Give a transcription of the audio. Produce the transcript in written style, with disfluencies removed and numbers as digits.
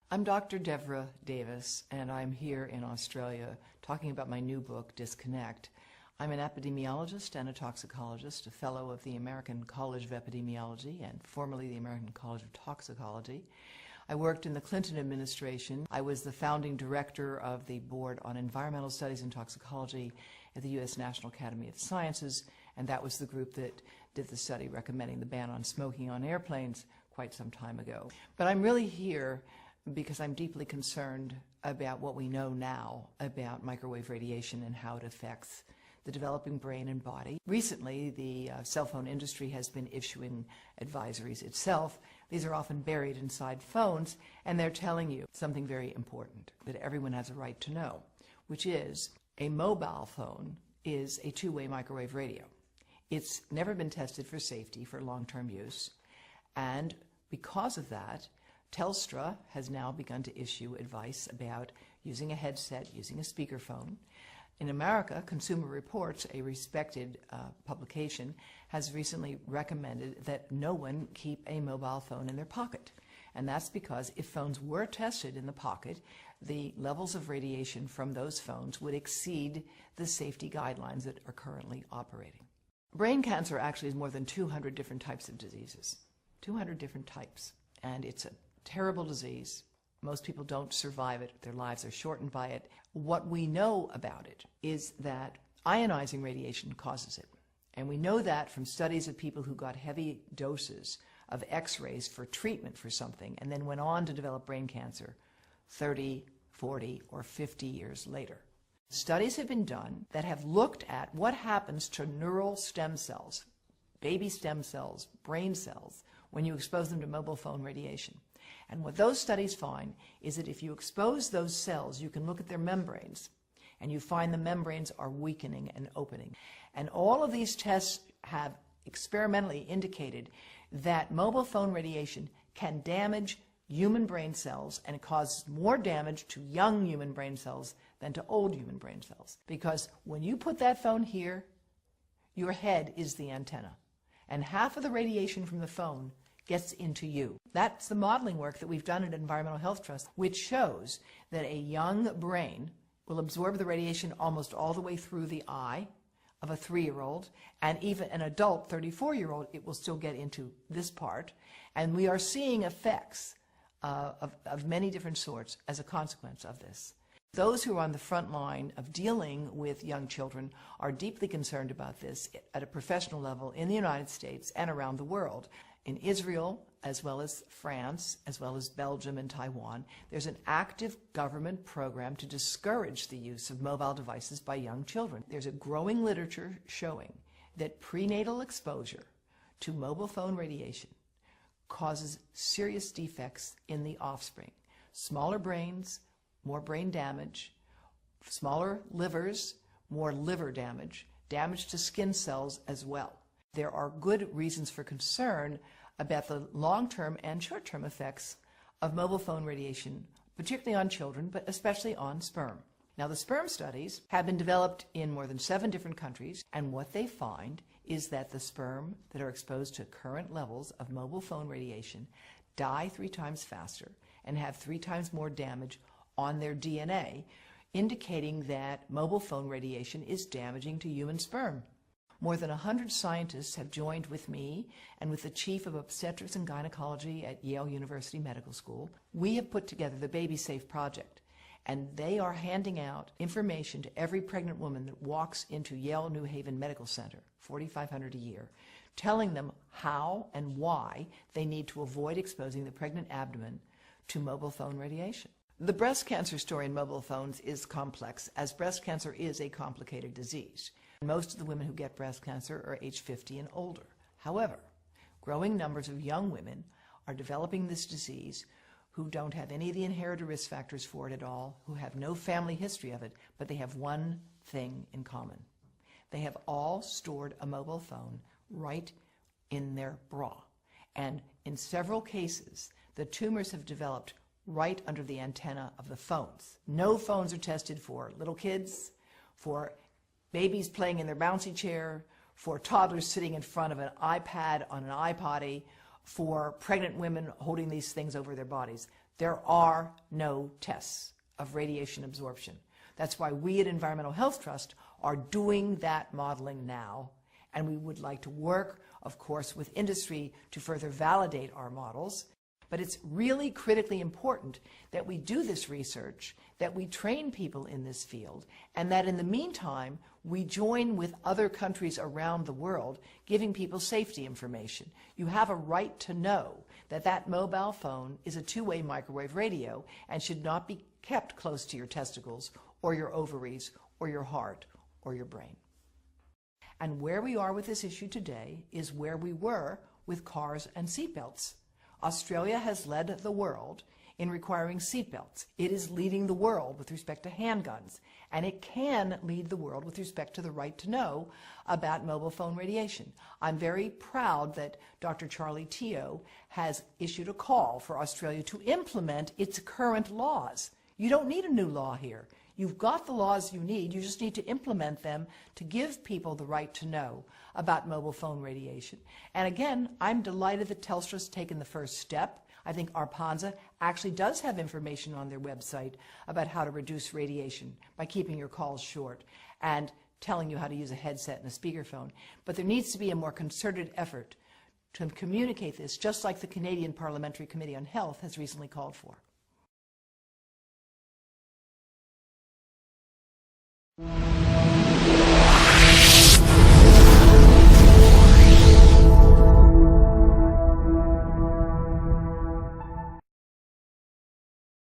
I'm Dr. Devra Davis, and I'm here in Australia talking about my new book, Disconnect. I'm an epidemiologist and a toxicologist, a fellow of the American College of Epidemiology and formerly the American College of Toxicology. I worked in the Clinton administration. I was the founding director of the Board on Environmental Studies and Toxicology at the U.S. National Academy of Sciences, and that was the group that did the study recommending the ban on smoking on airplanes quite some time ago. But I'm really here because I'm deeply concerned about what we know now about microwave radiation and how it affects the developing brain and body. Recently, the cell phone industry has been issuing advisories itself. These are often buried inside phones, and they're telling you something very important that everyone has a right to know, which is a mobile phone is a two-way microwave radio. It's never been tested for safety for long-term use, and because of that, Telstra has now begun to issue advice about using a headset, using a speakerphone. In America, Consumer Reports, a respected publication, has recently recommended that no one keep a mobile phone in their pocket. And that's because if phones were tested in the pocket, the levels of radiation from those phones would exceed the safety guidelines that are currently operating. Brain cancer actually is more than 200 different types of diseases. 200 different types. And it's a terrible disease. Most people don't survive it. Their lives are shortened by it. What we know about it is that ionizing radiation causes it. And we know that from studies of people who got heavy doses of X-rays for treatment for something and then went on to develop brain cancer 30, 40, or 50 years later. Studies have been done that have looked at what happens to neural stem cells, baby stem cells, brain cells, when you expose them to mobile phone radiation. And what those studies find is that if you expose those cells, you can look at their membranes, and you find the membranes are weakening and opening. And all of these tests have experimentally indicated that mobile phone radiation can damage human brain cells, and it causes more damage to young human brain cells than to old human brain cells. Because when you put that phone here, your head is the antenna, and half of the radiation from the phone gets into you. That's the modeling work that we've done at Environmental Health Trust, which shows that a young brain will absorb the radiation almost all the way through the eye of a 3-year-old, and even an adult 34-year-old, it will still get into this part. And we are seeing effects of many different sorts as a consequence of this. Those who are on the front line of dealing with young children are deeply concerned about this at a professional level in the United States and around the world. In Israel, as well as France, as well as Belgium and Taiwan, there's an active government program to discourage the use of mobile devices by young children. There's a growing literature showing that prenatal exposure to mobile phone radiation causes serious defects in the offspring. Smaller brains, more brain damage, smaller livers, more liver damage, damage to skin cells as well. There are good reasons for concern about the long-term and short-term effects of mobile phone radiation, particularly on children, but especially on sperm. Now, the sperm studies have been developed in more than 7 different countries, and what they find is that the sperm that are exposed to current levels of mobile phone radiation die 3 times faster and have 3 times more damage on their DNA, indicating that mobile phone radiation is damaging to human sperm. More than 100 scientists have joined with me and with the chief of obstetrics and gynecology at Yale University Medical School. We have put together the Baby Safe Project, and they are handing out information to every pregnant woman that walks into Yale New Haven Medical Center, $4,500 a year, telling them how and why they need to avoid exposing the pregnant abdomen to mobile phone radiation. The breast cancer story in mobile phones is complex, as breast cancer is a complicated disease. Most of the women who get breast cancer are age 50 and older. However, growing numbers of young women are developing this disease who don't have any of the inherited risk factors for it at all, who have no family history of it, but they have one thing in common. They have all stored a mobile phone right in their bra. And in several cases, the tumors have developed right under the antenna of the phones. No phones are tested for little kids, for babies playing in their bouncy chair, for toddlers sitting in front of an iPad on an iPotty, for pregnant women holding these things over their bodies. There are no tests of radiation absorption. That's why we at Environmental Health Trust are doing that modeling now, and we would like to work, of course, with industry to further validate our models. But it's really critically important that we do this research, that we train people in this field, and that in the meantime, we join with other countries around the world, giving people safety information. You have a right to know that that mobile phone is a two-way microwave radio and should not be kept close to your testicles or your ovaries or your heart or your brain. And where we are with this issue today is where we were with cars and seatbelts. Australia has led the world in requiring seatbelts. It is leading the world with respect to handguns, and it can lead the world with respect to the right to know about mobile phone radiation. I'm very proud that Dr. Charlie Teo has issued a call for Australia to implement its current laws. You don't need a new law here. You've got the laws you need. You just need to implement them to give people the right to know about mobile phone radiation. And again, I'm delighted that Telstra's taken the first step. I think Arpanza actually does have information on their website about how to reduce radiation by keeping your calls short and telling you how to use a headset and a speakerphone. But there needs to be a more concerted effort to communicate this, just like the Canadian Parliamentary Committee on Health has recently called for.